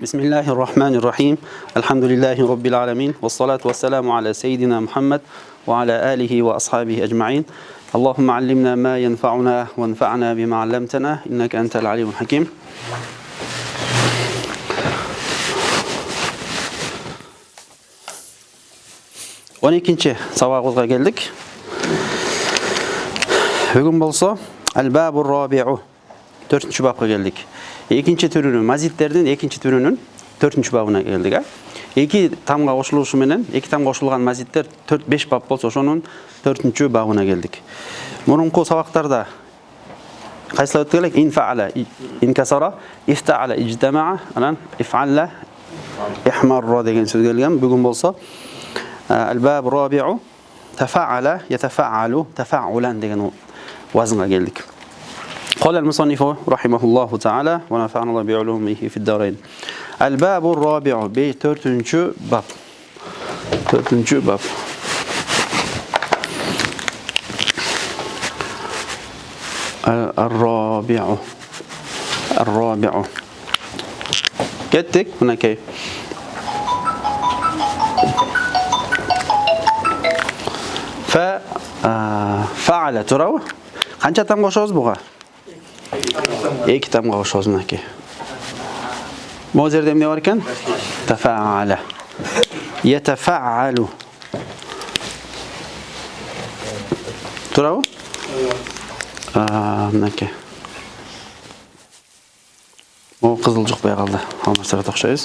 Bismillahirrahmanirrahim. Elhamdülillahi Rabbil alemin. Vessalatu vesselamu ala seyyidina Muhammed ve ala alihi ve ashabihi ecma'in. Allahümme allimna ma yenfa'una ve enfa'na bima allamtana. İnneke entel alimul hakim. On ikinci sabahımıza geldik. Bugün bolsa el-babur rabi'u. 4. babga geldik. Ekinci türünün, mazitlerden ikinci türünün 4. babına geldik. İki tamga koşuluşu menen, iki tam koşulgan mazitler 4-5 bab bolsa, ошонун 4. babına geldik. Murunku sabaklarda kaysılar ötüp geldik? İnfa'ala, inkasara, ifta'ala, ictema'a, anan if'alla, ihmarra degen söz gelgen. Bugün bolsa el-bab rabi'u tefa'ala, yetefa'alu, tefa'ulan degen vazına geldik. قال المصنف رحمه الله تعالى ونفعنا الله بعلومه في الدارين. الباب الرابع بترتنشو باب. ترتنشو باب. الرابع. الرابع. Gittik buna key. فعل تراو. Qancha tam qo'shamiz buga? İki tam qo'shamiz bunaki. Bu yerda nima bor ekan? Tafa'ala. Yetefa'alu. Turav? Bunaki. Bu qizil chiqmay qoldi. Almaslarga to'xshaymiz.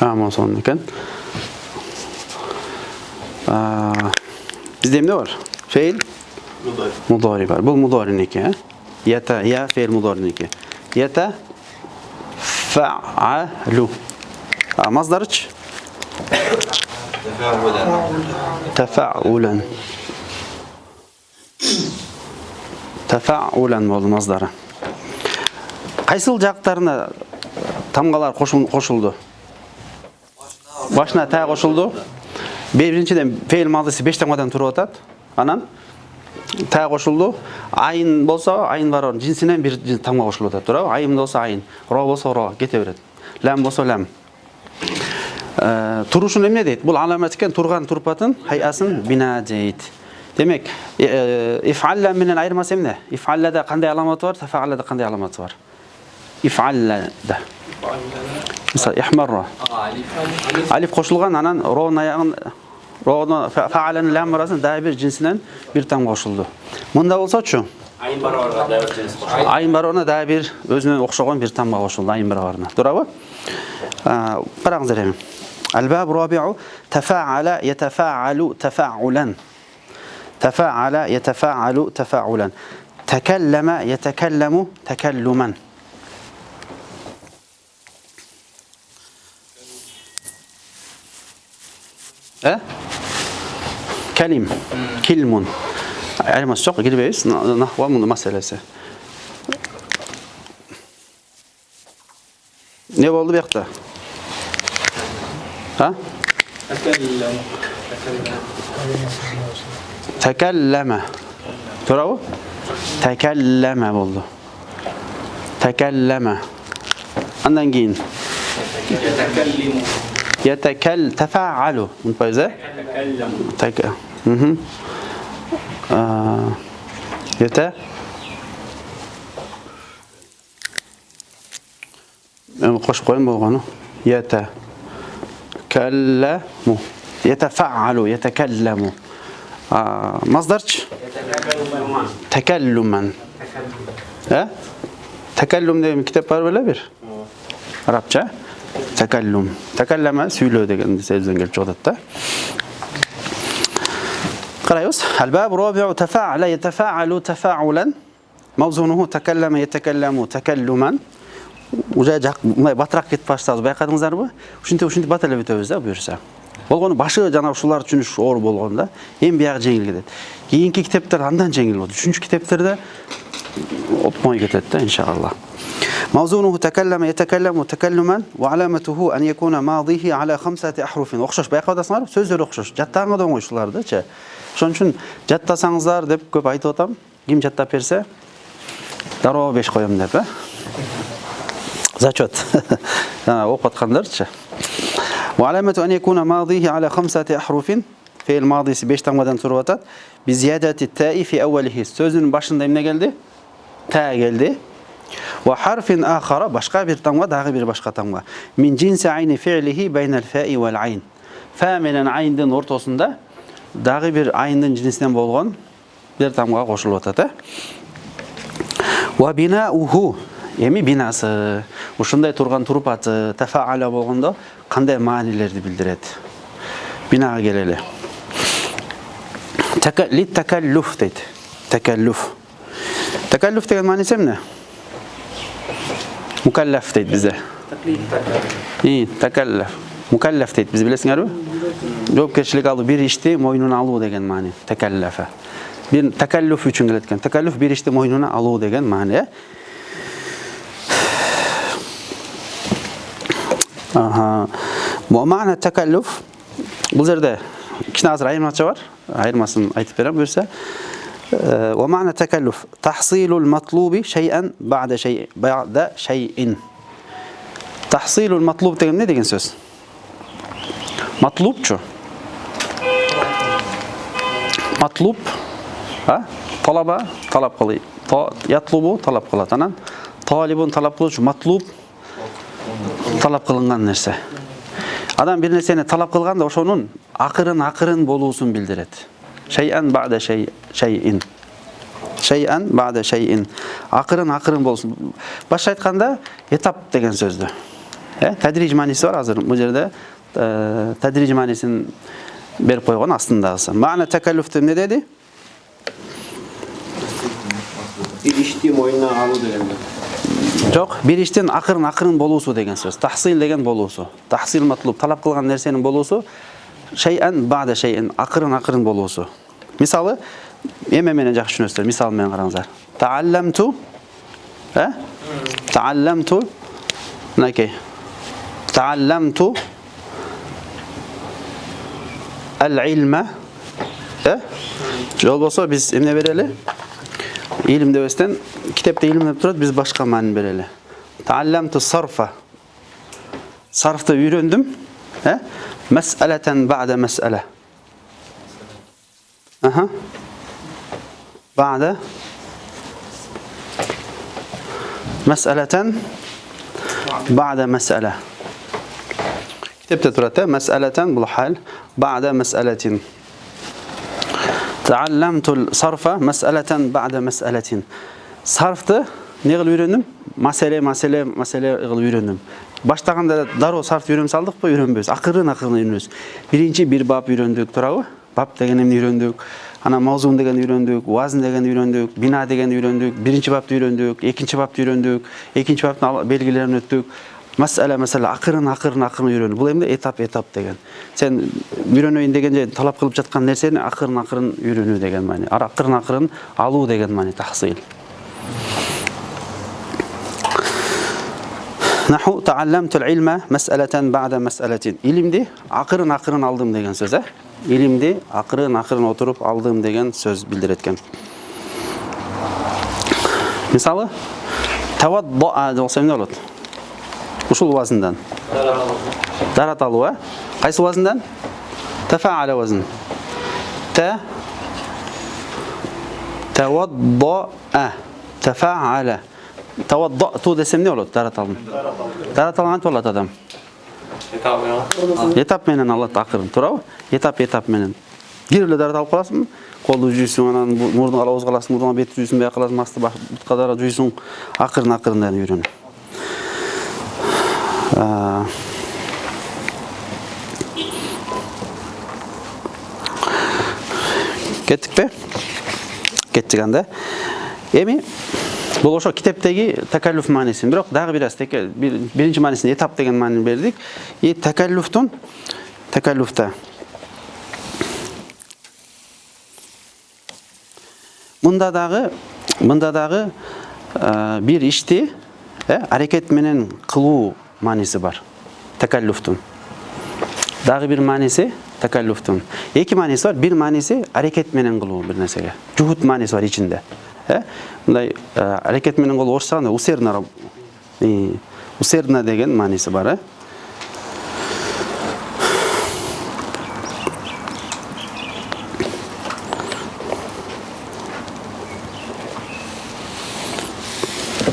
Ama son ekan. Bizde ne var? Feil mudari var. Bu mudariniki. Yata ya feil mudariniki. Yata fa'alu. Mazdarıç. Tefa'ulan. Tefa'ulan oldu mazdarı. Kaysıl jaqtarına tamgalar qo'shuldi? Başına ta qo'shuldi. Birinchiden feil madisi 5 tamgadan turib atadi. Anan ta qo'shildi. Ayn bolsa, ayn var jinsinden bir tamga qo'shilib atadi. Turib, ayn bolsa ayn, ro bolsa ro ketaveradi. Lam bolsa lam. Turuşun nima deydi? Bu alamat ekan, turgan turpatın hay'asin bina deydi. Demek, if'alla bilan ayirmasi nima? If'allada qanday alamat var, tafa'allada qanday alamat var? If'allada. Mesela ihmarra. Alif qo'shilgan, anan ro'nun oyog'ini ro'ni fa'alani lam arasida da bir jinsidan bir tam qo'shildi. Bunda bo'lsa-chu? Ayn barobarga da bir jins qo'shildi. Ayn barobarga da bir o'ziga o'xshagan bir tamga qo'shildi ayn barobarga. To'g'rimi? Qarangizlar ham. Al-bab rabi'u tafa'ala yetefa'alu tefa'ulan. Tefa'ala yetefa'alu tefa'ulan. Tekellema yetekellamu tekelluman. Kelim, kilmun. Elmas çok girmeyiz. Nahva meselesi. Ne oldu bu yakta? Ha? Tekelleme. Doğru mu? Tekelleme oldu. Tekelleme. Andan giyin. تفاعلوا من فايزة يتا قش قوين بوغانو يتكلموا يتفعلوا يتكلموا مصدرش تكلما تكلم ده من كتاب ولا بير عربچه tekellüm. Tekelleme söylüyor degen sözden gelip çıktıda. Qarayız. El-bab rabi'u tefa'ala yetefa'alu tefa'ulan. Mavzunuhu tekelleme yetekellemu tekelluman. Uca batrak ketip başladınız. Bayqadыңыздар mı? Ушинтип баталап өтөбүз да буюрса. Болгону башы жана ушулар түшүнүш оор болгондо эми бияк жеңил кетет. Кийинки китептер андан жеңил болот. Үчүнчү китептерде отмой кетет да иншаллах. موزونه تكلم يتكلم تكلما وعلامته أن يكون ماضيه على 5 أحرف. Окшош байкадасыңар, сөздөр окшош. Жаттаган да оңой ушуларды-чы. Ошон үчүн жаттасаңыздар деп көп айтып атам. Ким жаттап берсе, дароо 5 коем деп, Зачет. Оқып атқандарчы. وعلامة أن يكون ماضيه على 5 أحرف فعل ماضيсі 5 тамгадан тұрып атады. بزيادة التاء في أوله. Сөздің башында не келді? Та келді. وحرف آخر башқа bir тамга, дағы bir башқа тамга. من جنس عين فعله بين الفاء والعين. Фа менен айндың ортасында дағы bir айндың жинсінен болған bir тамга қосылып атады. وبناؤه эми бинасы. Ушундай турган турпаты тафааля болгондо кандай маанилерди билдирет? Бинага келели. Такаллуф дейт. Такаллуф. Такаллуф деген мааниси эмне? Мукаллаф дейт бизде. Такаллаф. Мукаллаф дейт биз билесиңерби? Жоопкерчилик алуу, бир ишти мойнуна алуу деген маани. Такаллафа. Бир такаллуф үчүн келет экен. Такаллуф бир ишти мойнуна алуу деген маани. Мана такаллуф бул жерде кичине азыр айырмачы бар. Айырмасын айтып берем буюрса. ومعنى تكلف تحصيل المطلوب شيئا بعد شيء. تحصيل المطلوب деген не деген сөз? Матлубчу. Матлуб, талаба, талап кылый. Ятлубу, талап кылат. Анан талибун талап кылуучу, матлуб талап кылынган нерсе. Адам бир нерсени талап кылганда ошонун акырын болуусун билдирет. Шай'ан бa'da шай'ин. Шай'ан бa'da шай'ин. Акырын болсун. Башка айтканда этап деген сөздү. Тадриж мааниси бар азыр. Бул жерде тадриж маанисин берип койгон астындагысы. Маана такаллуф эмне деди? Bir işti moyuna alуу деген. Жок, бир иштин акырын болуусу деген сөз. Тахсил деген болуусу. Тахсил матлуб, талап кылган нерсенин болуусу. Шай'ан бa'da шай'ин, акырын болуусу. Мисалы, эме менен жакшы түшүнөсүздөр. Мисал менен караңыздар. Таалламту, таалламту, мынакей. Таалламту ал-илма. Жол болсо биз эмне берели? Илим дебестен, китепте илим деп турат, биз башка маанин берели. Таалламту сарфа. Сарфты үйрөндүм. Mas'alatan ba'da mas'ala. Ba'da mas'alatan ba'da mas'ala. Kitapta turadi, mas'alatan bul hal, ba'da mas'alatin. Ta'allamtul sarfa mas'alatan ba'da mas'alatin. Sarfты ne qilib үйрөндүм? Masale qilib үйрөндүm. Баштаганда дароо сарф үйрөнүп салдыкпы, үйрөнбөйбүз. Акырын үйрөнөбүз. Биринчи бир бап үйрөндүк, туурабы? Бап деген эмне үйрөндүк? Ана мавзун деген үйрөндүк, вазн деген үйрөндүк, бина деген үйрөндүк, биринчи бапты үйрөндүк, экинчи бапты үйрөндүк, экинчи баптын белгилерин өттүк. Масала акырын үйрөнүп. Бул эмне этап деген. Сен үйрөнөйүн дегенде талап кылып жаткан нерсени акырын үйрөнүү деген маани. Акырын алуу деген маани тахсил. Наху таалламту ал-илма мас'алatan ba'da mas'alatin. Илимди акырын алдым деген сөз, Илимди акырын отуруп алдым деген сөз билдирет экен. Мисалы, тавадда'a болсо эмне болот? Ушул вазындан. Дарат алуу, Кайсы вазындан? Тафа'ала вазн. Тавадда'a. Тафа'ала. Таваддату десем не болот? Дарат алдым. Дарат алган болот адам. Этап менен алат акырын, туурабы? Этап менен. Бир эле дарат алып каласың, колду жуйсуң, анан мурдуңа алып каласың, мурдуңа бет жуйсуң, бияка каласың, асты бутка дара жуйсуң, акырын үйрөн. Кеттикпи? Кеттик анда. Эми бул ошо китептеги такаллуф маанисин, бирок дагы бир аз биринчи маанисин этап деген маанини бердик. Такаллуфта мында дагы бир ишти аракет менен кылуу мааниси бар. Такаллуфтун. Дагы бир мааниси такаллуфтун. Эки мааниси бар. Бир мааниси аракет менен кылуу бир нерсеге. Жухут мааниси бар ичинде. Мындай аракет менен кылуу орусча усердно Усердно деген мааниси бар.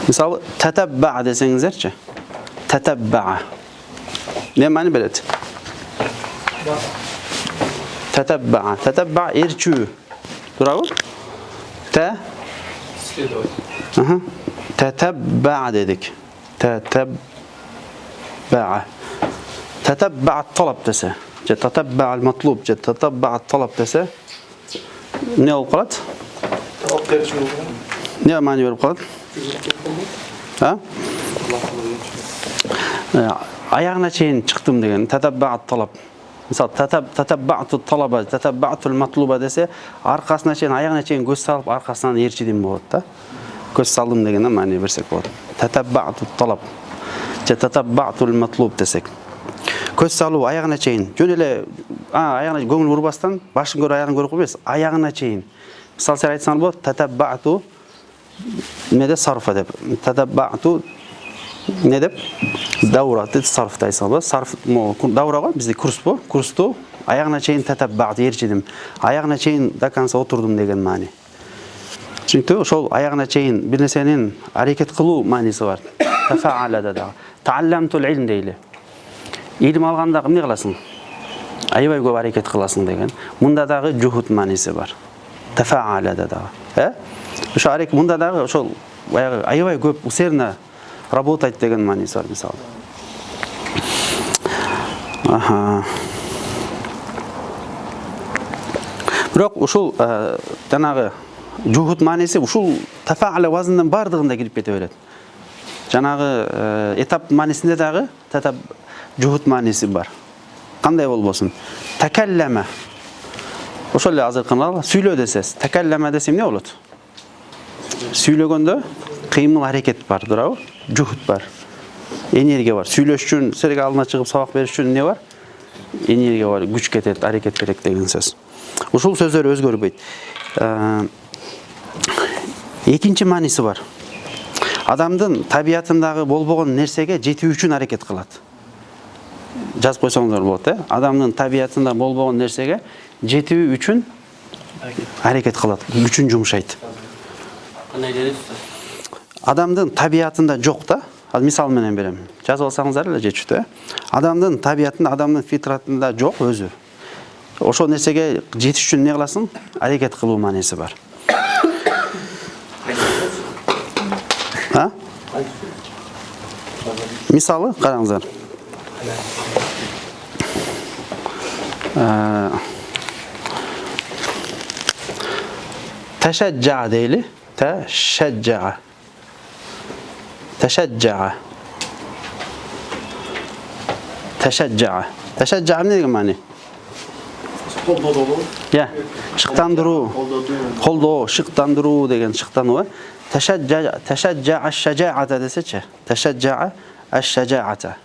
Misal tatabba desеңіздерші. Tatabba. Ne mani beredi? Tatabba. Tatabba erçü. Bravo. Tatabba dedik. Tatabba. Tatabba talab dese. Tatabba al-matlub. Tatabba talab dese. Ne olup kalat? Ne mani verip kalat? Ha? Ayağına çeyin çıktım degen. Tatabba talab. Misal tatabba'tu talaba, tatabba'tul matluba dese, arkasına çeyin, ayağına çeyin göz salıp arkasından erçidim болады da. Göz saldım degenden mani bersek болады. Tatabba'tu talab. Tatabba'tul matlub desek. Göz salıp ayağına çeyin. Jönele ayağına көңіл vurбастан, başın көріп ayağını көріп емес, ayağına çeyin. Misal sen айтсаң болады, tatabba'tu ne de sarfa deb. Tatabba'tu ne deb? Davra deb sarfta айтсаң болады. Sarf davra ғой, bizde kurs bu. Kurstu ayağına çeyin tatabba'tu erçidim. Ayağına çeyin до конца oturdum деген mani. Çünkü ошол ayağına çeyin bir nersenin hareket kılуу manisi var. Tafa'ala da. Ta'allamtul ilm deyli. İlim alganda эмне кыласың? Аябай көп hareket кыласың деген. Мында дагы juhud manisi var. Tafa'ala da. Ошо hareket мында дагы ошол аябай көп усердно работать деген манisi var misal. Бирок ушул жанагы juhud manisi ушул tafaala вазындан бардыгында кирип кете берет. Жанагы этап манисинде дагы juhud manisi бар. Кандай болбосун? Takallama. Ошол эле азыркы сүйлө десес, takallama десе эмне болот? Сүйлөгөндө кыймыл hareket бар, туурабы? Juhud бар. Энергия бар. Сүйлөш үчүн, силерге алдына чыгып сабак бериш үчүн эмне бар? Энергия бар, күч кетет, hareket керек деген сөз. Ушул сөздөр өзгөрбөйт. Экинчи манisi бар. Адамдын табиятындагы болбогон нерсеге жетүү үчүн hareket кылат. Жазып койсоңуздар болот, Адамдын табиятында болбогон нерсеге жетүү үчүн hareket кылат, күчүн жумшайт. Кандай дедиңиз? Адамдын табиятында жок да. Мисал менен берем. Жазып алсаңыздар эле жетчү. Адамдын табиятында, адамдын фитратында жок өзү. Ошол нерсеге жетиш үчүн эмне кыласың? Hareket кылуу манеси бар. Мисалы караңыздар. Teşecca deyli. Teşecca. Teşecca. Teşecca. Teşecca ne demek mani? Ya, şıktandırуу. Koldo, şıktandırуу degen şıktanуу var. Teşecca aş-şeca'ata deseçi. Teşecca aş-şeca'ata.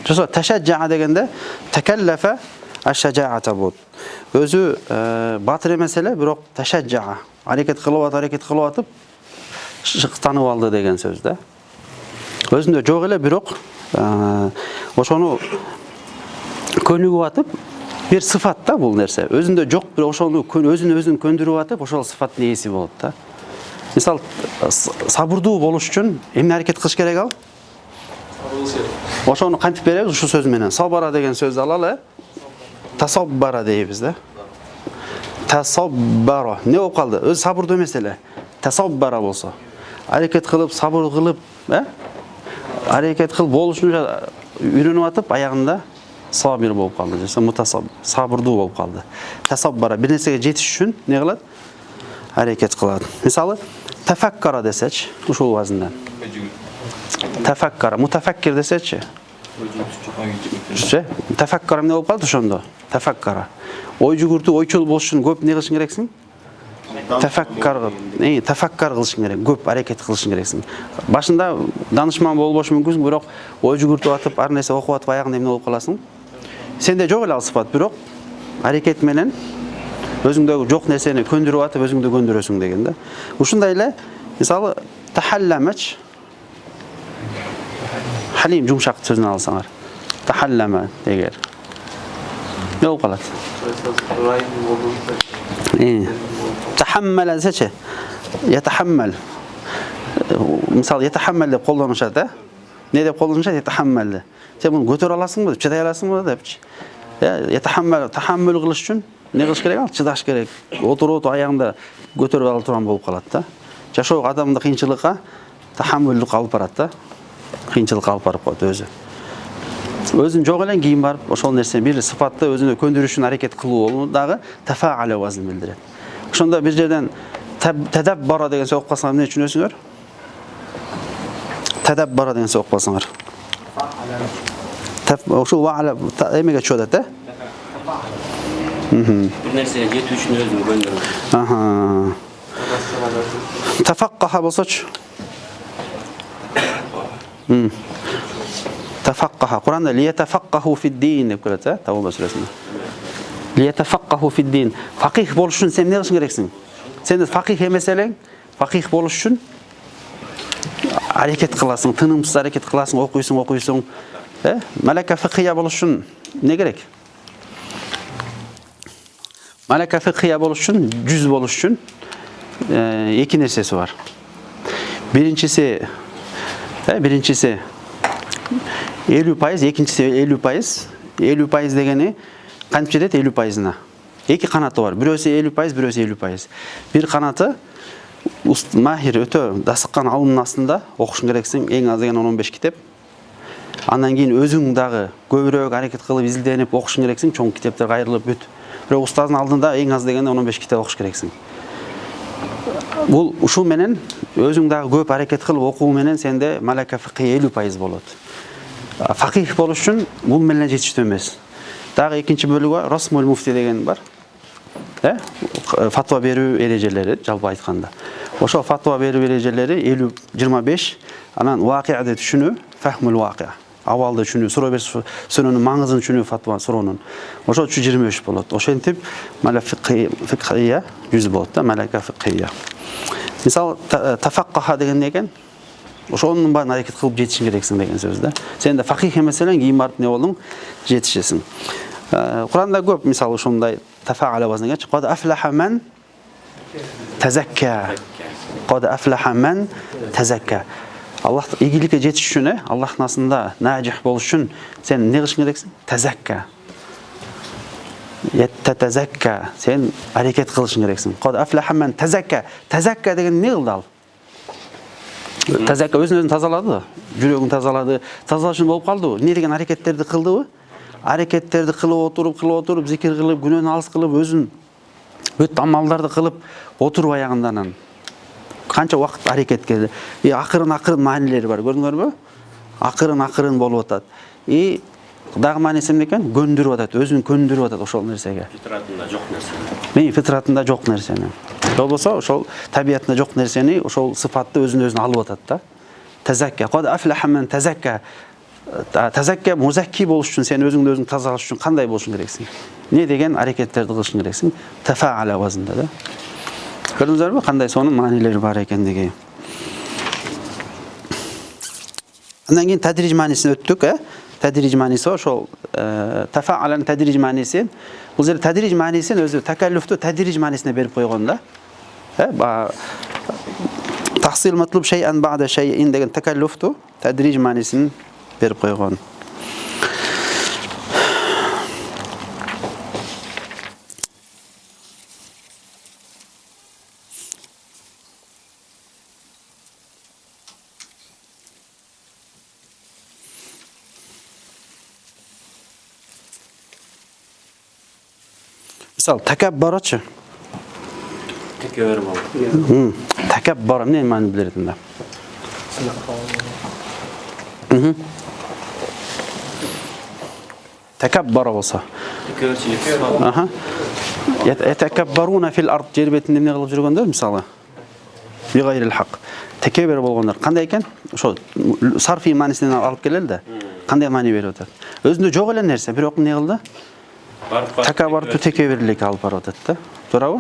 Çünkü teşecca degende tekellefe aş-şeca'ata bu. Özü batırı mesele birok teşecca. Hareket kılıp atıp şıktanıp aldı degen sözde. Özünde jok ele birok oşonu könügüp atıp bir sıfat da bul nerse. Özünde jok bir oşonu özünü köndürüp atıp oşol sıfat neyesi bolot da. Misal sabırdуу болуш үчүн эмне аракет кылыш керек ал? Ошону кантип беребиз ушу сөз менен? Сабара деген сөздү алалы. Tasabbara дейбиз да. Tasabbara. Не болуп калды? Өз сабырдуу эмес эле. Tasabbara болсо. Аракет кылып, сабыр кылып, аракет кылып болушун үйрөнүп атып, аягында сабир болуп калды. Сабырдуу болуп калды. Tasabbara бир нерсеге жетиш үчүн эмне кылат? Hareket kılar. Misali tefakkara desek, uşul vazından. Tefakkara, mutafakkir desek. Tefakkara ne olup kaldı şunda? Tefakkara. Oyjugurtu, oyçul boluşun köp ne kılışın gereksin? Tefakkar kılışın gerek, köp hareket kılışın gereksin. Başında danışman bolboş mümkün, birok oyjugurtu atıp, ar nese okup atıp ayağında emne olup kalasın. Sende jok ele al sıfat, birok hareket menen özüңдөгү жок нерсени көндүрүп атып өзүңдү көндүрөсүң деген да. Ушундай эле мисалы tahallamaч Halim jumshaq sözünü alsаңар. Tahallama deger. Ne olub qalat? Tahammala seçe. Yatahammal. Misal yatahammal deb qo'llanishadi da. Ne deb qo'llanishadi? Yatahammal. Sen buni ko'tara olasыңбы deb, chiday olasыңбы debchi. Tahammul qilish uchun ne qilish kerak? Chidash kerak. O'tirib oyog'ingda ko'tarib olib turgan bo'lib qoladi da. Jashov odamni qiyinchilikqa tahammullik olib boradi da. Qiyinchilik olib borib qo'yadi o'zi. Özün joq elan keyin barib o'shol narsani bir sifatda o'zini ko'ndirish uchun harakat qilib дағы tafaala vazn bildiradi. O'shanda bir yerdan tadabbara degan so'z o'qib qolsanglar nima tushunasizlar? Tadabbara degan so'z o'qib qolsanglar. O'sha va'ala nimaga tushadi-da? Bir narsega yetish uchun o'zini ko'ndirish. Aha. Tafaqqaha bo'lsa-chi? Tafaqqaha. Qur'onda liyatafaqahu fid-din deb keladi, Tavba surasida. Liyatafaqahu fid-din. Faqih bo'lish uchun sen nima qilishing keraksan? Sen faqih emasang, faqih bo'lish uchun harakat qilasan, tinimsiz harakat qilasan, o'qiysan. Malaka fiqhiya bo'lish uchun ne kerak? Malaka fiqhiya bo'lish uchun, juz bo'lish uchun ikki narsasi bor. Birinchisi 50%, ikincisi 50%. 50% degeni qancha beradi 50%'ina? Ikki qanoti bor. Birisi 50%, birisi 50%. Bir qanoti mahir o'ta dasiqqan alimning ostida o'qishing keraksan, eng az degani 15 kitob. Andan keyin o'zingdagi ko'proq harakat qilib izlanib o'qishing keraksan, cho'ng kitoblar qayrilib o't. Biroq ustozning oldida eng az deganda 15 kitob o'qish keraksan. Bu shu menen o'zingdagi ko'p harakat qilib o'quv menen senda malaka fiqhi 50% bo'ladi. Faqih bo'lish uchun bu bilan yetishdi emas. Дағы ikkinchi bölügi bor, Rasmul Mufti degan bor. Fatva beruv erejelari жалпы aytganda. O'sha fatva beruv erejelari 25, anan voqeada tushunu, fahmul voqea. Avvalda tushunu, so'rab so'roning ma'nozini tushunu fatva so'roning. O'sha 25 bo'ladi. O'shantib malaka fiqhiya 100 bo'ladi, malaka fiqhiya. Misal tafaqqaha degan ekan, o'shoning bilan harakat qilib yetishing keraksan degan so'zda. Sen de faqih emasang, keyin borib ne bo'lding? Yetishasan. Qur'onda ko'p misol shunday tafaala vazniga qad aflaha man tazakka. Qad aflaha man tazakka. Allah iyilikka yetish uchun, Alloh nasında najih bo'lish uchun sen ne qilishing keraksan? Tazakka. Tazakka. Sen harakat qilishing keraksan. Qad aflaha man tazakka. Tazakka degan ne qildi? Tazakka o'zini tozaladi, yuragini tozaladi, tozalashın bo'lib qoldi. Ne degan harakatlarni qildi u? Harakatlarni qilib o'tirib, zikr qilib, gunohni alis qilib, o'zini bu amallarni qilib o'tirib oyog'indan. Qancha vaqt harakat qildi. Aqrin ma'nilari bor, ko'rdinglarmi? Aqrin bo'lib o'tadi. Xudoga ma'nisi nima ekan? Ko'ndirib o'tadi, o'zini ko'ndirib o'tadi o'sha narsaga. Fitratında yo'q narsa. Fitratında yo'q narsani. Bo'lsa, o'sha tabiatda yo'q narsani, o'sha sifatni o'zini olib o'tadi-da. Tazakka, qad aflaha man tazakka. Tazakka muzakki bo'lish uchun, sen o'zingni o'zing tozalash uchun qanday bo'lishing keraksan? Ne degan harakatlarni qilishing keraksan? Tafaala vaznida. Ko'rdingizmi qanday so'ning ma'nilari bor ekanligi. Undan keyin tadrij ma'nosini o'tdik, Tadrij ma'nosi o'sha tafa'alan tadrij ma'nosi. Bu yer tadrij ma'nosini o'zi takallufni tadrij ma'nosini berib qo'yganda. Tahsil matlub shay'an ba'da shay'in degan takallufni tadrij ma'nosini berib qo'ygan. Misal takabbarachi. Takabbur. Takabbur ne ma'ni biladi unda? Takabbara bo'lsa. Aha. Yatakabbaruna fil ard jerbetinde ne qilib yurganda misali. Bi g'ayril haq. Takabbur bo'lganlar qanday ekan? O'sha sarfiy ma'nisidan olib keladi-da. Qanday ma'ni beradi? O'zini yo'q elan narsa, biroq ne qildi? Takabbartu takabbirlik olib boradi-da. To'g'rimi?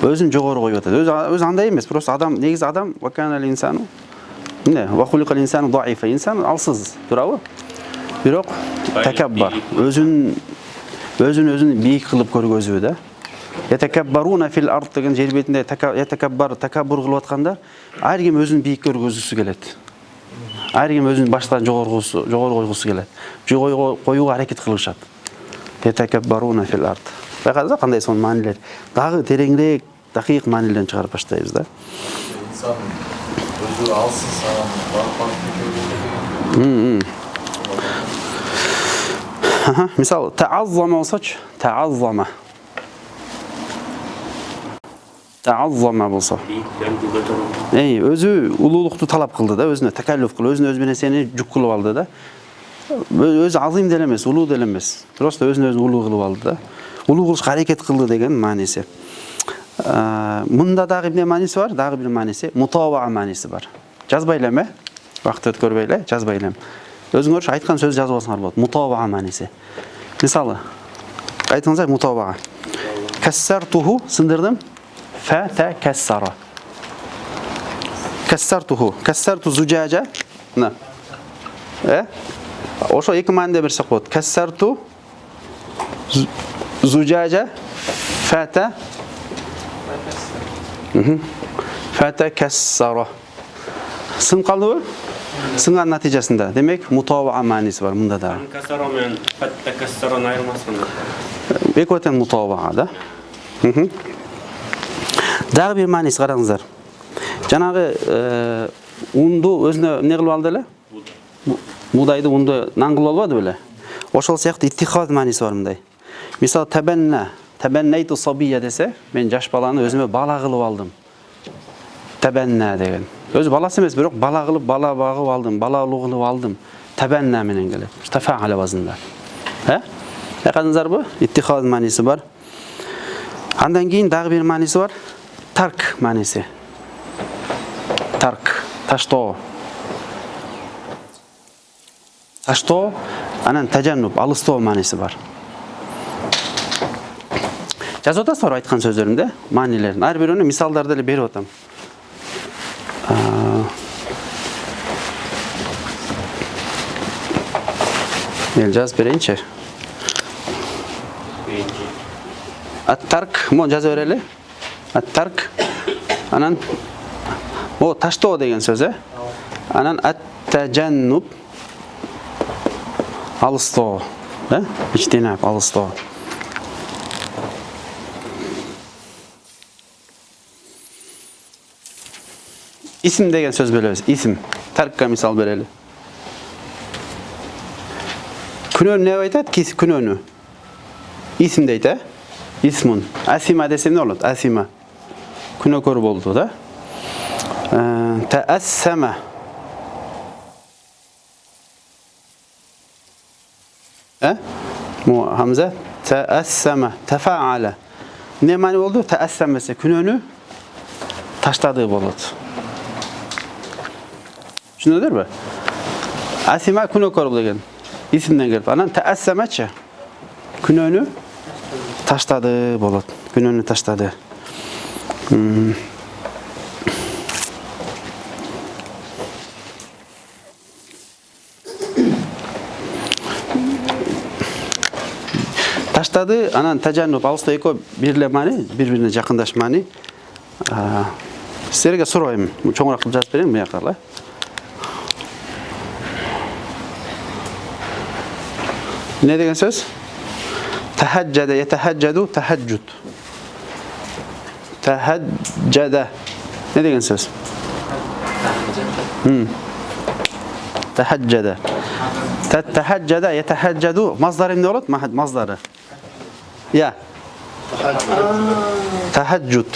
O'zini jo'g'ri qo'yib o'tadi. O'zi anday emas, prosta odam, negiz odam vakanal insanu Міне, ва хулиқал инсану даифа. Инсан алсыз, турабы? Бирок такаббар. Өзүн бийик кылып көргөзүү да. Ятакаббаруна фил ард деген жер бетинде такаббур кылып атканда, ар ким өзүн бийик көргөзүүсү келет. Ар ким өзүн баштан жогору койгусу келет. Коюуга аракет кылышат. Ятакаббаруна фил ард. Байкадыңызбы кандай сонун маанилер? Дагы тереңирээк, дакыйк маанилерин чыгарып баштайбыз да. Инсан өзү алсыз Мисалы, тааззама болсочу, тааззама болсо. Өзү улуулукту талап кылды да, өзүнө такаллуф кылып, өзүнө бир нерсени жүк кылып алды да. Өзү азым деле эмес, улуу деле эмес. Просто өзүн улуу кылып алды да. Улуу кылышка аракет кылды деген мааниси. Мында дагы эмне мааниси бар? Дагы бир мааниси, мутабаа мааниси бар. Жазбай элем, вакыт өткөрбөй эле, жазбай элем. Өзүңөр айткан сөз жазып алсаңар болот. Мутабаа мааниси. Мисалы, айтыңыздар мутабаа. Кассартуху сындырдым. Фата кассара. Кассартуху. Кассарту зужажа. На. Ошо эки маанide берсек болот. Кассарту зужажа фата фата кассара. Сынып калдыбы? Сынган натыйжасында. Демек, мутабаа мааниси бар мында да. Кассара менен фата кассараны айырмасы. Экөтен мутабаа да. Дагы бир мааниси караңыздар. Жанагы унду өзүнө эмне кылып алды эле? Мудайды унду нан кылып албады беле? Ошол сыяктуу иттихад мааниси бар мындай. Мисалы, табаннайту сабия десе, мен жаш баланы өзүмө бала кылып алдым. Табанна деген. Өзү баласы эмес, бирок бала кылып, бала багып алдым, балалуу кылып алдым. Табанна менен келет. Тафаала базында. Байкадыңыздарбы? Иттихад мааниси бар. Андан кийин дагы бир мааниси бар. Тарк мааниси. Тарк, таштоо. Таштоо, анан тажаннуб, алыстоо мааниси бар. Жазып атасызбы айткан сөздөрүмдө, маанилерин. Ар бирөөнү мисалдарды эле берип атам. Мен жазып берейинчи. Ат-тарк, мон жазып берели. Ат-тарк. Анан таштоо деген сөз, Анан ат-тажаннуб, алыстоо, иштенап, алыстоо. Исим деген сөз белебиз. Исим. Таркка мисал берели. Күнөөнү не айтат? Күнөөнү. Исим дейт, Исмун. Асима десе эмне болот? Асима. Күнөөкөр болду, да? Таассама. Мо хамза таассама, тафаала. Не маани болду? Таассама десе күнөөнү таштады болот. Түшүнөдүрбү? Асима күнөөкөр деген. Исимден келип, анан таассамачы күнөөнү таштады болот. Күнөөнү таштады. Таштады, анан тажаннуб, алыстоо экөө бирле маани, бири-бирине жакындаш маани. Силерге сурайм, чоңураак кылып жазып берейин буякка. Ne деген söz? Tehaccede, yetehaccedu, tehaccud. Tehaccede. Ne деген söz? Tehaccede. Tehaccede, yetehaccedu. Mazdarı ne olur? Mazdarı. Ya. Tehaccud.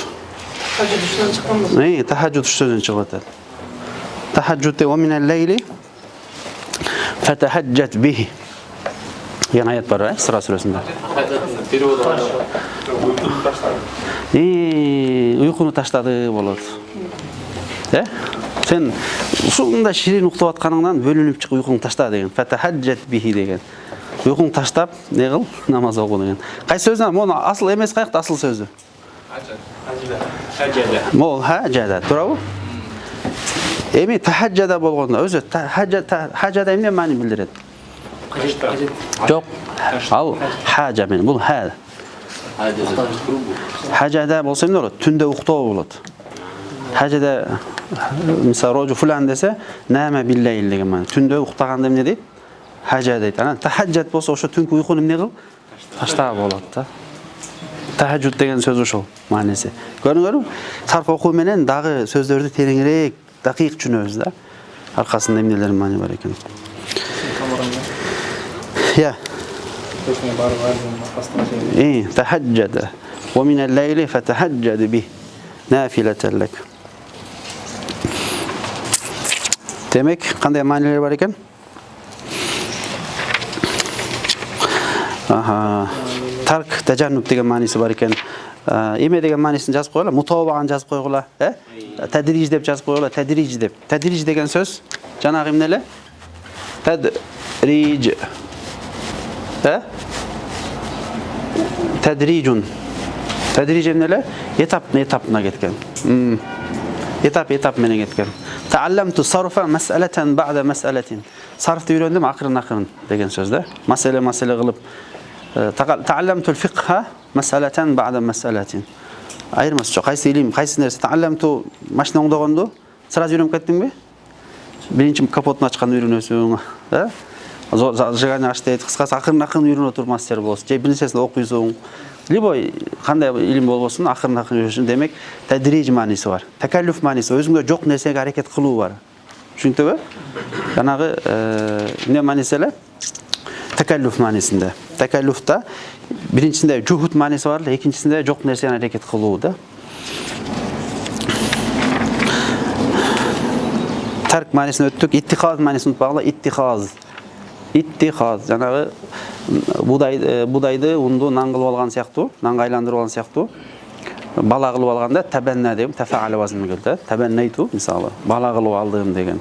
Tehaccud üstünden çıkmamız. Ne? Tehaccud üstünden çıkmadı. Tehaccud ve minel leyli fetehaccet bihi. Yana ayet var, Sıra Suresi'nde. Uykunu taşladı bolot. Sen ушундай ширин уктап атканыңдан бөлүнүп чык, уйкуңду ташта деген. Фатахаджат бихи деген. Уйкуңду таштап, не кыл? Намаз оку деген. Кайсы сөзүн? Мону асыл эмес, каякта асыл сөзү? Хажада. Мол хажада, туурабы? Эми tahajjada болгондо өзү hajada эмне маани билдирет? Жок. Ал хажа менен бул ха. Hajada болсо эмне болот? Түндө уктоо болот. Hajada мисалы рожу фулан десе, нама биллейл деген маани. Түндө уктаганда эмне дейт? Hajja дейт. Анан tahajjat болсо ошо түнкү уйкуну эмне кыл? Таштап болот да. Tahajjud деген сөз ошол мааниси. Көрүңөрбү? Сарф окуу менен дагы сөздөрдү тереңирээк, дакыйк түшүнөбүз да. Аркасында эмнелер маани бар экен. Я. Tahajjada. Wa min al-layli fatahajjad bih nafilatan lak. Demek qanday ma'nolari бар ekan? Tark tajannub degan ma'nosi bor ekan. Эме деген маанисин жазып койгула, мутабаган жазып койгула, Тадриж деп жазып койгула, тадриж деп. Тадриж деген сөз жанагы эмне эле? Тадриж. Тадрижун. Тадриж эмне эле? Этапна кеткен. Этап менен кеткен. Таалламту сарфа мас'алатан бa'da mas'alatin. Сарфты үйрөндүм акырын деген сөз да. Маселе кылып. Таалламту al-fiqha mas'alatan ba'da mas'alatin. Айырмасы жок. Кайсы илим, кайсы нерсе таалламту машина оңдогонду сразу үйрөнүп кеттиңби? Биринчи капотун ачканда үйрөнөсүң, да? Зажигание аш дейт, кыскасы акырын үйрөнө туруп мастер болосуң. Же бир нерсени окуйсуң. Либо кандай илим болбосун, акырын үйрөнөсүң. Демек, тадриж мааниси бар. Такаллуф мааниси, өзүңдө жок нерсеге аракет кылуу бар. Түшүнүктүбү? Жанагы эмне мааниси эле? Такаллуф маанисинде. Такаллуфта биринчисинде жухут мааниси бар, экинчисинде жок нерсени аракет кылуу да. Тарк маанисин өттүк, иттихаз маанисин унутпагыла, иттихаз. Жанагы будайды, унду нан кылып алган сыяктуу, нанга айландырып алган сыяктуу. Бала кылып алганда табанна деп, тафаала вазны келди. Табаннайту мисалы, бала кылып алдым деген.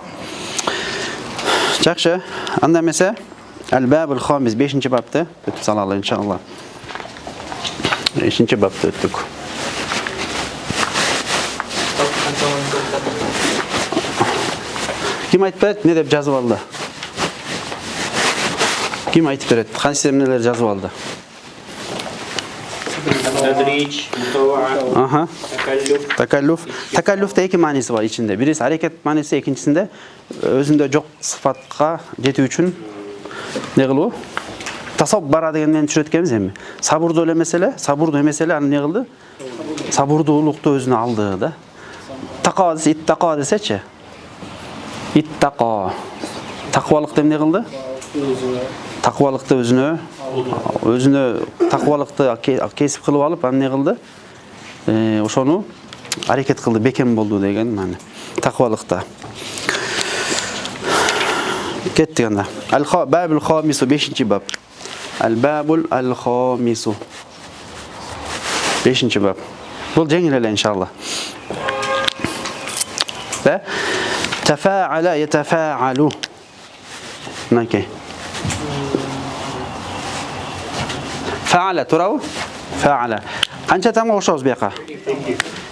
Жакшы, анда эмесе Al-Babul Khamis 5-chi babda o'tib salaylik inshaalloh. 5-chi babda o'tdik. Kim aytib berdi? Ne deb жазып алды? Kim aytib berdi? Qancha nерселер жазып алды? Tadrij, mutawaa, takalluf. Takallufda эки мааниси бар ичинде. Бириси аракет мааниси, экинчисинде өзүндө жок сыфатка жетүү үчүн не кылуу? Tasabбара дегеннен түшүрөткенбиз эми. Сабурду эмес эле, аны не кылды? Сабурдуулукту өзүнө алды да. Тақва десе, иттақва десечи. Иттақва. Тақвалыкты эмне кылды? Тақвалыкты өзүнө тақвалыкты кесип кылып алып, аны не кылды? Ошону аракет кылды, бекем болду деген маани. Тақвалыкта. Кеттик анда. Al-Babul Khamis 5-chi bab. Al-Babul Khamis 5-chi bab. Бул жеңил эле иншалла. Ба тафаала yataфаалу. Мынакей. Фаала турабы? Фаала. Канча тамга кошобуз буяка?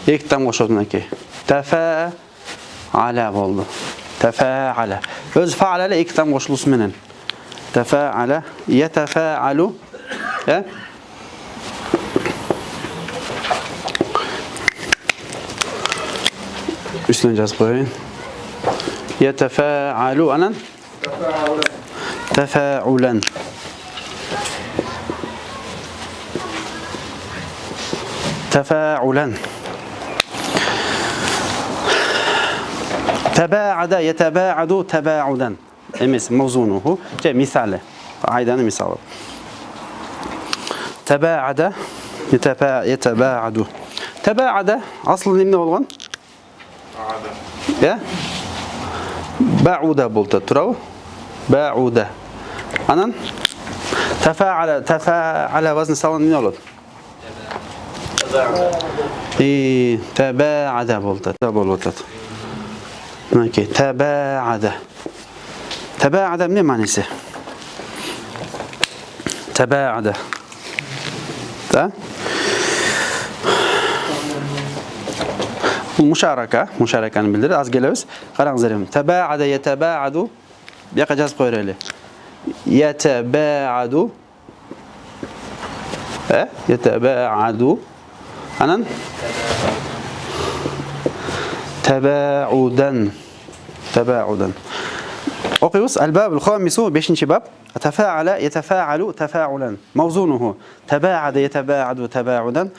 2 тамга кошобуз мынакей. Тафаала болду. Tafaala. Öz faala ile 2 tam koşulusu menen. Tafaala, yatafaalu. Üstüne yazıp koyayım. Yatafaalu anan? Tafaulan. Tafaulan. تباعد يتباعد تباعدا امس موزونه جاء مثاله عايدان مثال تباعد يتباعد تباعد اصلا эмне болгон يا باعودا болду турабы باعودا анан تفاعل وزن салган эмне болот تباعد болду Okey, tabaada. Tabaada ne manisi? Tabaada. Da? Бұл мушараканы білдіреді. Аз келеміз. Қараңыздар енді. Табаада ятабааду. Бұяққа жазып қойырелі. Ятабааду. Ятабааду. Анан табаудан. Оқиыз. Al-bab al-khamisu 5-ci bab. Tafa'ala yatafa'alu tafa'ulan. Mawzunuhu taba'ada yataba'adu taba'udan.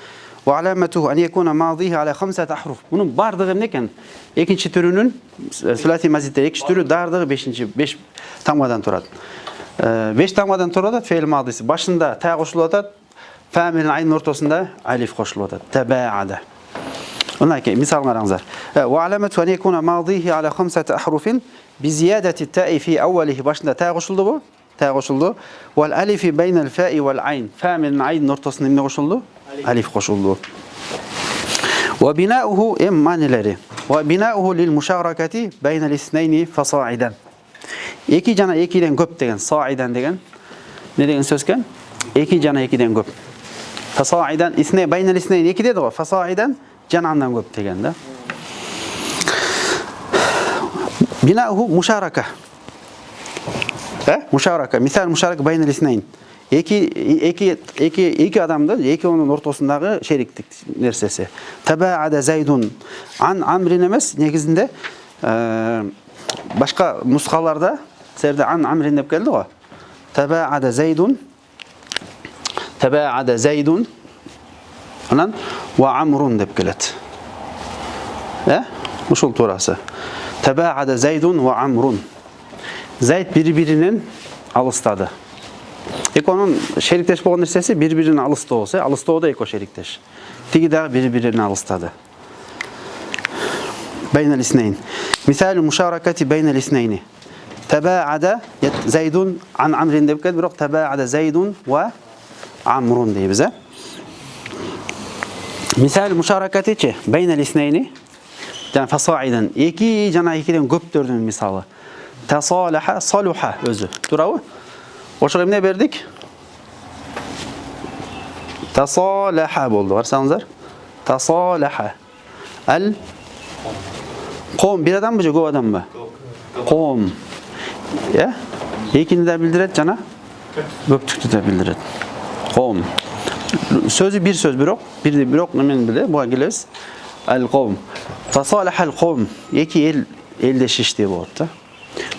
Wa alamatuhu an yakuna madihi ala 5 ahruf. Bunun bardığı ne ekan? Ikinci türünün sülasi mazidde ikinci türü dardığı 5 tamgadan turadi. 5 tamgadan turadi fe'l madisi. Başında ta qo'shilib o'tadi. Fa bilan ayn o'rtasida alif qo'shilib o'tadi. Taba'ada. Ondan keyin misal qarangizlar. Wa alamatuhu an yakuna madihi ala 5 ahrufin bi ziyadati ta'i fi awwalihi. Başında ta qo'shildi bu. Ta qo'shildi. Wal alifi bayna al-fa'i wal ayn. Fa bilan ayn o'rtasida nima qo'shildi? Alif qo'shildi. Wa bina'uhu ma'nileri. Wa bina'uhu lil musharakati bayna al-isnayni fasa'idan. Iki jana ikidan ko'p degan, sa'idan degan. Ne degan so'z ekan? Iki jana ikidan ko'p. Fasa'idan isnay bayna al-isnayni iki dedi, fasa'idan janandan ko'p deganda. Bina'uhu musharaka. Musharaka. Misal musharaka bayna al-isnayn. İki adamdır, iki onun ortasındağı şeriklik nersesi. Tabaada Zaydun an Amrin emas, negizinde başka nuskalarda serde an Amrin deb keldi o. Tabaada Zaydun anan ve Amrun deb keladi. Uşul turası. Tabaada Zaydun ve Amrun. Zayd birbirinden alıstadı. Eko'nun şerikteş bolgan nersesi bir-birine alısta olsa, alısta o da eko şerikteş. Tigi de bir-birine alıstadı. Beynel isneyn. Misal müşarakati beynel isneyni. Tabaada Zaydun an Amrin deb keldi, biroq tabaada Zaydun ve Amrun deydi bize. Misal müşarakati beynel isneyni. Yani fasa'idan iki jana ikidan ko'pdirning misali. Tasalaha saluha özü. Turabı? Oşuğa ne verdik? Tasalaha oldu. Varsanızlar. Tasalaha. Qom bir adam mı, ko'p adam mı? Qom. Ya? İkini de bildiredi cana. Köptüktü de bildiredi. Qom. Sözü bir söz birok nemen bile bu geliriz. Al-qom. Tasalaha al-qom. İki eldeşiş diye bu oldu.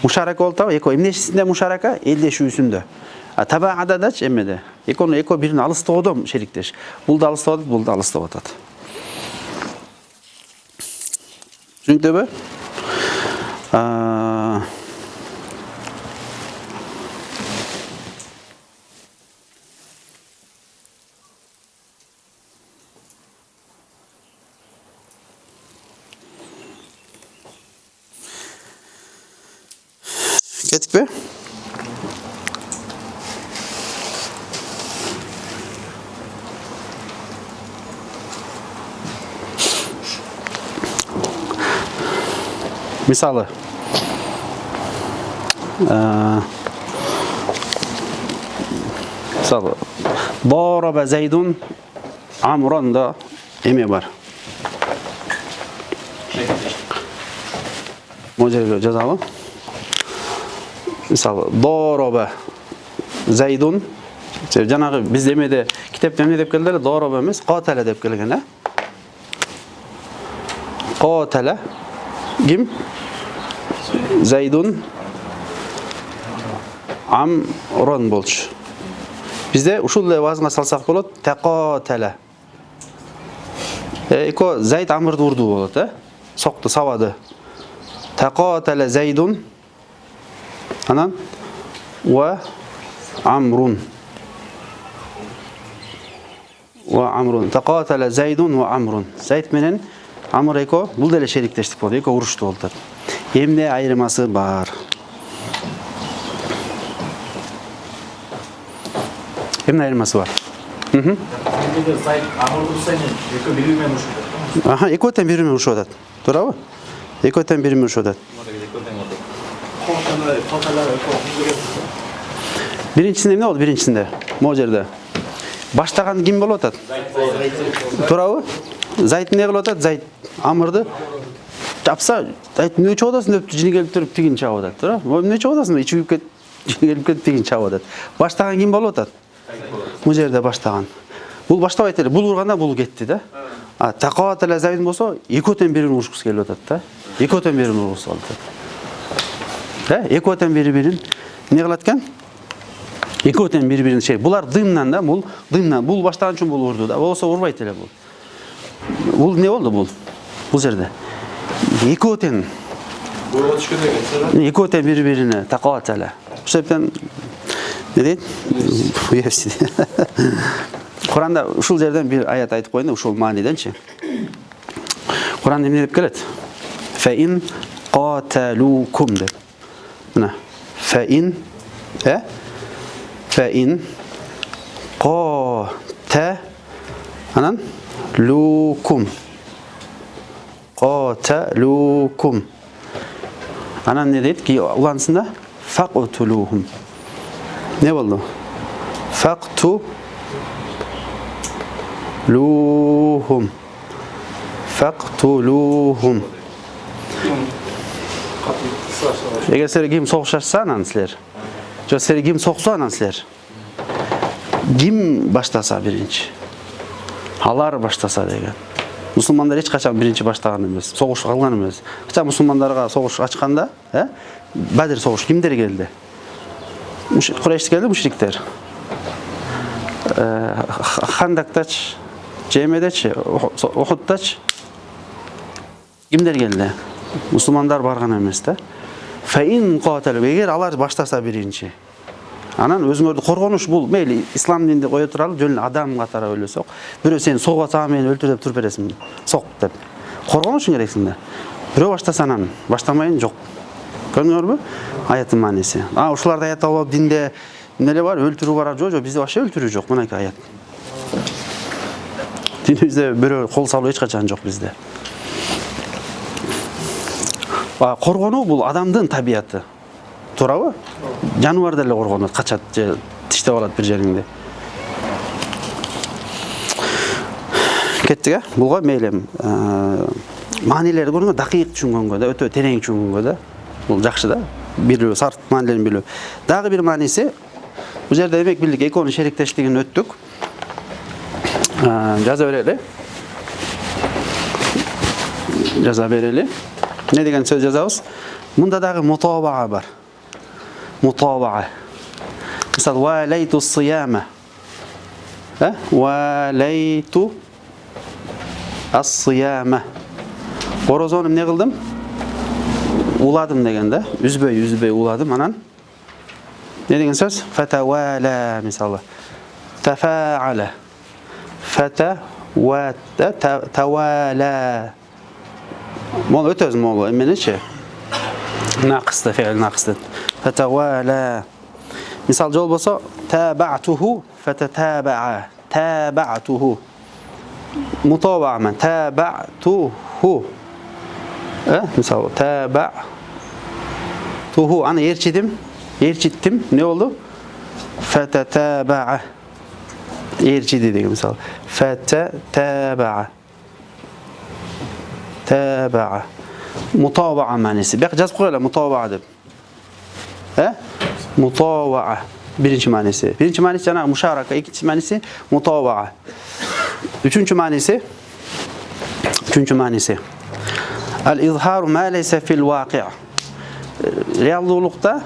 Muşaraka oldu. Eko emneşisinde muşaraka eldeşüsünde. Tabaada da emmede. Eko birini alısta odam şerikteş. Bulda alısta odat, bulda alısta odat. Çünkü bu kettik mi? Misali. Misali. Daraba Zaydun Amran da eme var. Mo'jazga jazalı. Misali Daraba Zaydun janağı biz demede kitapta ne deb keldilar? Daraba emas, qatala deb kelgan. Qatala kim? Zaydun Amron bolç. Bizde uşul vazına salsak bolot taqatala. Eko Zayd Amr'ды urdu bolot, soqdi, savadı. Taqatala Zaydun anan ve Amrun. Ve Amrun. Taqatala Zaydun ve Amrun. Zayd menen Amr eko bul dele şerikleştik boldu. Eko uruştu oldu. Emne ayırması var. Emne ayırması var. Zayd Amr Hüseyin eko birbirine uruşuyor. Aha, ekoten birbirine uruşuyor. Doğru mu? Ekoten birbirine uruşuyor. Birincisinde ne oldu birincisinde? Mo'jerde. Baştagan kim bolup atat? Doğru mu? Зайт не кылып атат? Зайт амырды жапса, айт эмне чыгып атасың деп жини келип туруп тигин чабып атат, туура? Эмне чыгып атасың? Ичип кет, жини келип кетип тигин чабып атат. Баштаган ким болуп атат? Бул жерде баштаган. Бул баштабайт эле, бул урганда бул кетти да. Тақуат эле Зайд болсо, экөөтөн бирин урушкусу келип атат да. Экөөтөн бирин ургусу болуп атат. Да, экөөтөн бири-бирин эмне кылат экен? Экөөтөн бири-бирин булар дымнан да, бул дымнан, бул баштаган үчүн бул урду да. Болсо урбайт эле бул. Бул эмне болду бул? Бул жерде. Экөөтөн Бурга түшкөн экен. экөөтөн бири-бирине тақуат эле. Ошол себептен не дейт? Куранда ушул жерден бир аят айтып коеюн да, ушул мааниденчи. Куран эмне деп келет? Фаин qatalukum деп. Мына. Фаин фаин qata анан лукум. Qatalukum. Анан не дейт? Ки улансында faqtuluhum. Не болду? Faqtuluhum. Faqtuluhum. Эгер силер ким согуш ачса, анан силер. Жок, силер ким соксо, анан силер. Ким баштаса биринчи? Алар баштаса деген. Мусулмандар эч качан биринчи баштаган эмес, согуш кылган эмес. Качан мусулмандарга согуш ачканда, Бадир согуш кимдер келди? Курайш келди, мушриктер. Хандактач, Жемедечи, Ухудтач кимдер келди? Мусулмандар барган эмес да. Фаин qatalu, эгер алар баштаса биринчи. Анан өзүңөрдү коргонуш бул мейли ислам динди кое туралы жөн адам катары өлөсөк. Бирөө сени согуп атса мени өлтүр деп туруп бересиң. Сок деп. Коргонушуң керексиң да. Бирөө баштаса анан баштамайын жок. Көрдүңөрбү? Аяттын мааниси. Ушуларды аятта алып динде эмнеле бар? Өлтүрүү бар, жок, бизде вообще өлтүрүү жок. Мынакей аят. Динибизде бирөө кол салуу эч качан жок бизде. Коргонуу бул адамдын табияты. Туурабы? Жануар деле коргонот, качат же тиштеп алат бир жериңди. Кеттик, Булга мейли маанилерди көргөнгө, дакыйк түшүнгөнгө да, өтө терең түшүнгөнгө да. Бул жакшы да. Билүү, сарт маанилерин билүү. Дагы бир мааниси, бул жерде демек билдик, экөөнүн шериктештигин өттүк. Жаза берели. Жаза берели. Не деген сөз жазабыз? Мында дагы мутабаа бар. Мутабаа. Мисалы, валайту сияма. Валайту ас-сияма. Орозону эмне кылдым? Уладым деген да. Үзбөй уладым. Анан не деген сөз? Фатавала, мисалы. Тафаала. Тавала. Мол өтөз мол эменечи. Нақысты, фе'л нақысты. Фатавала. Мисал жол болсо таба'туху фататаба'a. Таба'туху. Мутаба'a мен таба'туху. Мисал таба'туху. Аны ерчиттим. Не болду? Фататаба'a. Ерчиди деген мисал. Фататаба'a. Таба'a. Мутаба'a маанisi. Бияк жазып коелу мутаба'a деп. Мутаба'a. Биринчи маанisi. Биринчи маанisi жана мушарака, экинчи маанisi мутаба'a. Үчүнчү маанisi. Ал-изхару ма лейса фил вақи'. Реалдуулукта,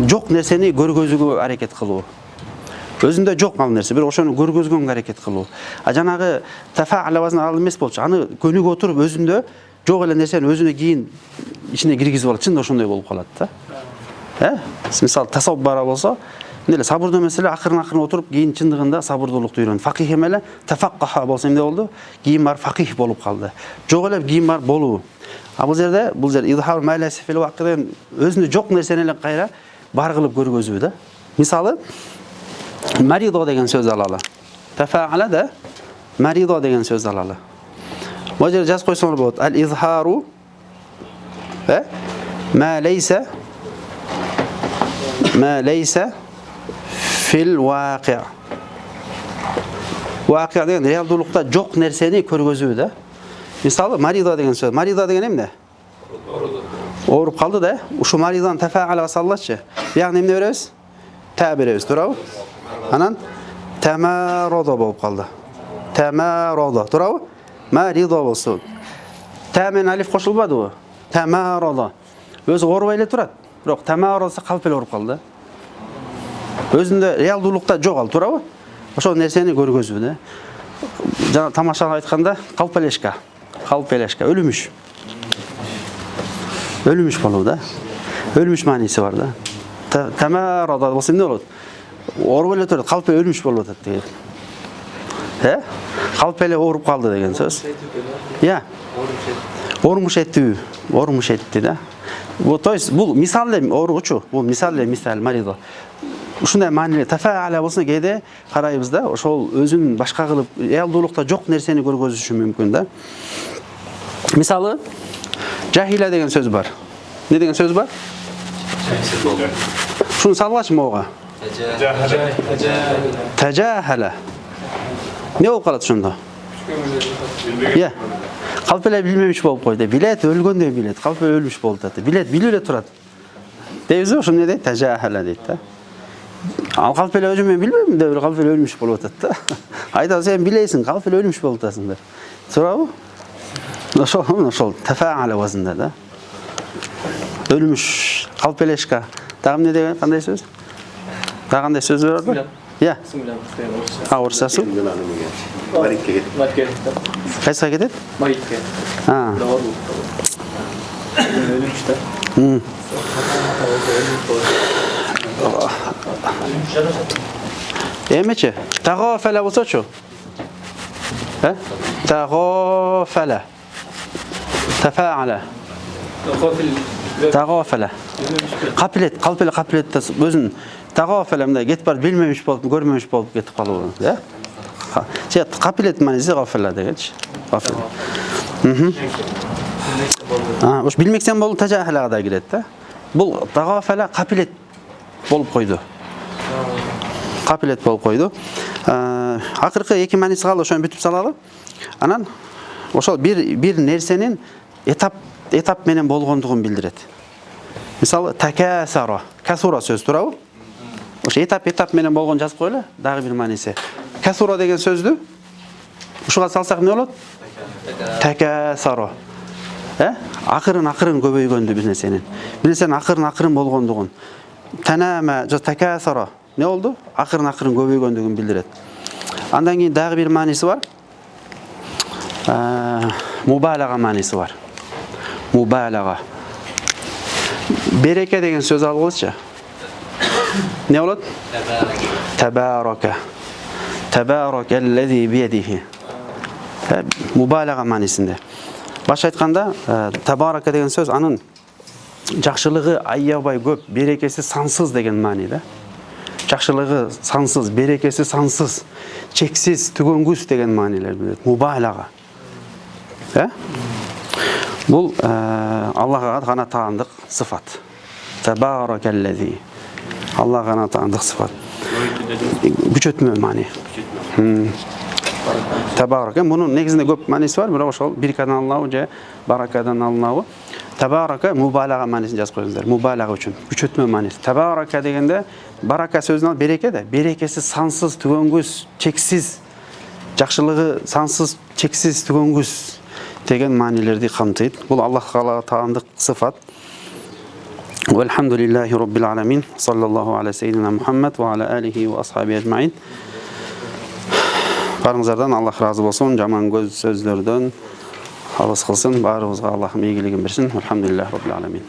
жок нерсени көргөзүүгө аракет кылуу. Өзүндө жок ал нерсе, бир ошону көргөзгөнгө аракет кылуу. Жанагы тафа'алабасына ал эмес болчу. Аны көнүгө отуруп өзүндө жок эле нерсени өзүнө кийин ичине киргизип алат. Чында ошондой болуп калат да. Мисал тасаввур болсо, эмне сабырдуу эмес эле акырын отуруп кийин чындыгында сабырдуулукту үйрөнүп. Факих эмеле тафаккаха болсо эмне болду? Кийин бар факих болуп калды. Жок эле кийин бар болуу. Бул жер изхар майласи фил вакыден өзүндө жок нерсени эле кайра бар кылып көргөзүү да. Мисалы маридо деген сөз алалы. Тафаала да маридо деген сөз алалы. Бул жер жазып койсоңор болот. Ал-изхару ма лейса фил вақи'. Вакия деген реалдуулукта жок нерсени көргөзүү да. Мисалы марида деген сөз. Марида деген эмне? Ооруп калды да. Ушу маридан тафаалга саллачы. Ягни эмне беребиз? Та беребиз, туурабы? Анан тамарода болуп калды. Тамарода, туурабы? Маридо болсун. Та менен алиф кошулбадыбы? Тамарода. Өзү оорубай эле турат. Бирок тамародса калп эле ооруп калды. Өзүндө реалдуулукта жок ал, туурабы? Ошол нерсени көргөзүү да. Жана тамашалап айтканда калпелешка. Калпелешка өлүмүш. Өлүмүш болуу да. Өлүмүш мааниси бар да. Тамарода болсо эмне болот? Ооруп эле турат, калп эле өлүмүш болуп атат деген. Калп эле ооруп калды деген сөз. Я. Оорумуш этти да. То есть бул мисал эле оорugучу, бул мисал маридо. Ушундай мааниле тафаала болсо кээде карайбыз да, ошол өзүн башка кылып, реалдуулукта жок нерсени көргөзүшү мүмкүн да. Мисалы, жахила деген сөз бар. Не деген сөз бар? Шуну салгачы моого. Тажахала. Не болуп калат ошондо? Я. Калп эле билмемиш болуп койду. Билет, өлгөндөй билет. Калп эле өлмүш болуп атат. Билет, билип эле турат. Дейбизби? Ошо эмне дейт? Тажахала дейт да. Ал калп эле өзүм мен билбейм деп калп эле өлмүш болуп атат да. Айда сен билесиң, калп эле өлмүш болуп атасың деп. Туурабы? Ошол тафаала вазында да. Өлмүш, калп элешка. Дагы эмне деген кандай сөз? Дагы кандай сөз бар? Я. Орусчасы? Маритке кетет. Кайсыга кетет? Маритке. Өлүмүш да. Эмечи? Тагафала болсочу? Тагафала. Тафаала. Тагафала. Капилет өзүн тагафала мындай кетип барып билмемиш болуп, көрмөмүш болуп кетип калуу, да? Капилет мааниси гафала дегенчи. Гафала. Ош билмексен болуп тажахалага да кирет да. Бул тагафала капилет болуп койду. Капилет болуп койду. Акыркы эки мааниси калды, ошону бүтүп салалы. Анан ошол бир нерсенин этап менен болгондугун билдирет. Мисалы такасара, касура сөз туурабы? Ошо этап менен болгон жазып коелу, дагы бир мааниси. Касура деген сөздү ушуга салсак эмне болот? Такасара. Акырын көбөйгөндү бир нерсенин. Бир нерсенин акырын болгондугун. Танама жо такасара. Не болду? Акырын көбөйгөндүгүн билдирет. Андан кийин дагы бир мааниси бар. Мубалага мааниси бар. Мубалага. Береке деген сөз алгылычы. Не болот? Табарака. Табарака аллази биядихи. Мубалага маанисинде. Баш айтканда, табарака деген сөз анын жакшылыгы аябай көп, берекеси сансыз деген маани да. Жакшылыгы сансыз, берекеси сансыз, чексиз, түгөнгүс деген маанилер билет. Мубалага. Бул Аллахга гана таандык сыфат. Табаракаллази. Аллахга гана таандык сыфат. Күчөтмө маани. Табарака. Мунун негизинде көп мааниси бар, бирок ошол биркадан алынабы же баракадан алынабы. Табарака мубалага маанисин жазып коюңуздар. Мубалага үчүн күчөтмө мааниси. Табарака дегенде барака сөзүнөн береке да, берекеси сансыз, түгөнгүс, чексиз, жакшылыгы сансыз, чексиз, түгөнгүс деген маанилерди камтыйт. Бул Аллахга таандык сыфат. Вальхамдулиллахи роббил аламин. Саллаллаху аля сейдина Мухаммад ва аля алихи ва асхаби ажмаин. Барыңыздардан Аллах разы болсын, жаман көз сөздөрдөн алыс кылсын, баарыбызга Аллахым ийгилигин берсин. Вальхамдулиллахи роббил аламин.